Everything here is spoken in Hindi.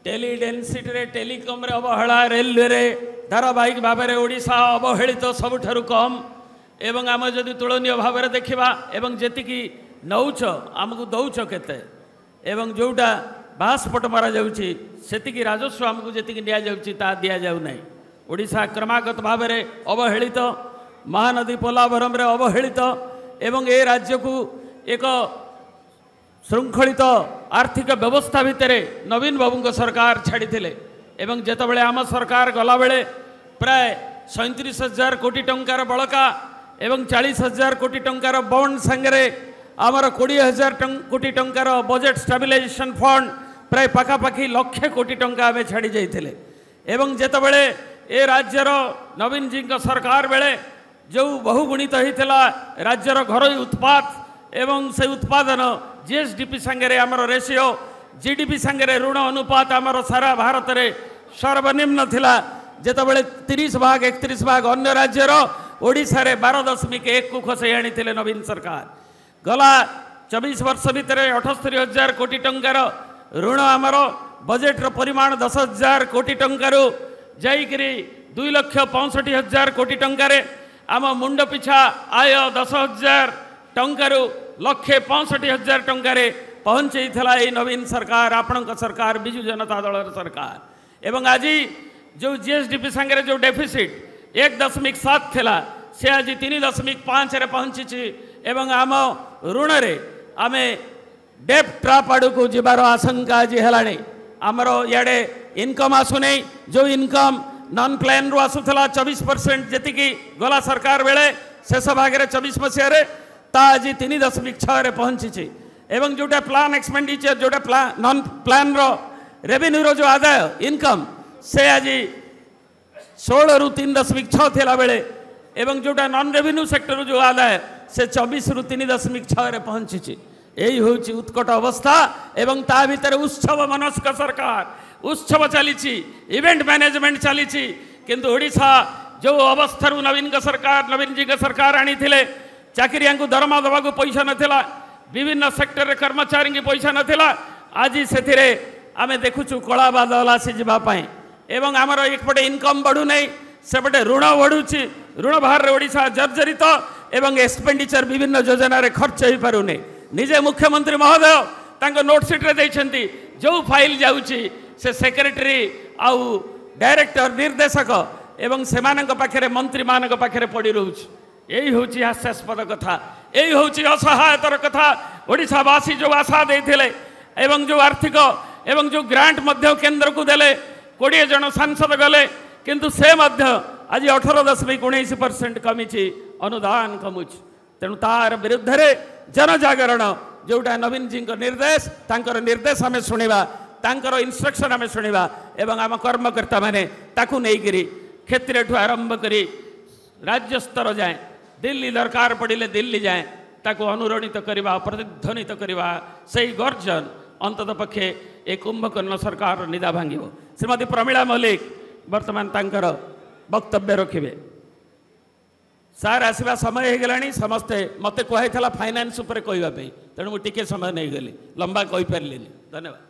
टेली डेनसिटी रे टेलीकॉम रे अवहेला रेलवे रे धारावाहिक भाव में ओडिशा अवहेलित सबुठारु कम एवं आम जदि तुलनीय भाव में देखा एवं जेतिकी नौच आमको दौच केते एवं जोटा बासपट मारा जाउची सेतिकी राजस्व आमको जेतिकी दिया जाउची ता दिया जाउ नै। ओडिशा क्रमागत भाव में अवहेलित महानदी पोलाभरम रे अवहेलित एवं ए राज्य को एक श्रृंखलित आर्थिक व्यवस्था भितर नवीन बाबू सरकार छाड़ी एवं जेतबेले आम सरकार गला बेले प्राय 37,000 कोटी टंकार बड़का एवं 40,000 कोटी टंकार बॉन्ड संगे आमर 20,000 कोटी टंकार बजेट स्टेबिलाइजेशन फंड प्राय पाखापाखि लक्षे कोटी टंका आम छाड़ी जाइए एवं जेतबेले ए राज्यर नवीन जी सरकार बेले जो बहुगुणित होता राज्यर घरोई उत्पाद एवं से उत्पादन जीएसडीपी संगे आमर रेशियो जीडीपी संगे ऋण अनुपात आमर सारा भारत में सर्वनिम्न थिला जेतबेले 30 भाग 31 भाग अन्य राज्यर ओडिशा रे 12.1 को खसई आनी नवीन सरकार गला 24 वर्ष भितर 78,000 कोटी टंकार ऋण आमर बजेट रो परिमाण 10,000 कोटी टंकार जाइकरी 2,65,000 कोटी टंकार आम मुंड पिछा आय 10,000 टंकार 1,65,000 टंकार पहुँचे ये नवीन सरकार आपण सरकार बिजु जनता दल सरकार एवं आज जो जीएसडीपी संगे जो डेफिसिट 1.7 थिला से आज 3.5 रे पहुँची एवं आम ऋण रे आमे डेप्ट ट्राप आड़ को जीवार आशंका आज है आमर इे इनकम आसुनी जो इनकम नॉन प्लान रु आसूला 24% जी गला सरकार बेले शेष भाग 24 मसीह आज 3.6 रे पहुँची एवं जोटा प्लान एक्सपेंडिचर जोटा नॉन प्लान रो रेवेन्यू रो जो आदाय इनकम से आज 16 रु 3.6 थिला बेले एवं जोटा नॉन रेवेन्यू सेक्टर जो आदाय से 24 रु 3.6 रे पहुँची यही हूँ उत्कट अवस्था एवं ता भीतर उत्सव मनस्क सरकार उत्सव चली इवेंट मैनेजमेंट चली किंतु ओडिशा जो अवस्था नवीन जी सरकार आनी चाकरिया को दरमा दवा को पैसा नाला विभिन्न सेक्टर रे कर्मचारी की पैसा नाला आज से आम देखुचु कला बादल आसी जावाई एवं आमर एकपटे इनकम बढ़ू नहीं सेपटे ऋण बढ़ुची ऋण बाहर ओडिशा जर्जरित एवं एक्सपेंडिचर विभिन्न योजना रे खर्च हो पारुनी निजे मुख्यमंत्री महोदय तांको नोटसीट रे देछंती जो फाइल जाउची से सेक्रेटरी आउ डायरेक्टर निर्देशक एवं सेमानक पाखरे मंत्री मानक पाखरे पड़ी रहउछ यही हूँ हास्यास्पद कथा यही हूँ असहायतर कथा ओडिशावासी जो आशा देते एवं जो आर्थिक एवं जो ग्रांट मध्य केंद्र को देले 20 जन सांसद गले किंतु से मध्य आज 18.19% कमी अनुदान कमुच तेणु तार विरुद्ध रे जनजागरण जोटा नवीन जी निर्देश तांकर निर्देश आम शुणा तांकर इंस्ट्रक्शन आम शुणा एवं आम कर्मकर्ता माने ताकू नेइकरी क्षेत्र ठू आरंभ करी राज्य स्तर जाए दिल्ली दरकार पड़े दिल्ली जाए ताकू अनुरणित करवा प्रतिध्वनित करवा से गर्जन अंतत पक्षे एक कुंभकर्ण सरकार निदा भांग श्रीमती प्रमीला मल्लिक वर्तमान तांकर वक्तव्य रखिए सार आसवा समय हो गला समस्ते मत कहला फाइनान्स कहवाई तेणु मुझे समय नहीं गली लंबा कही पारे धन्यवाद।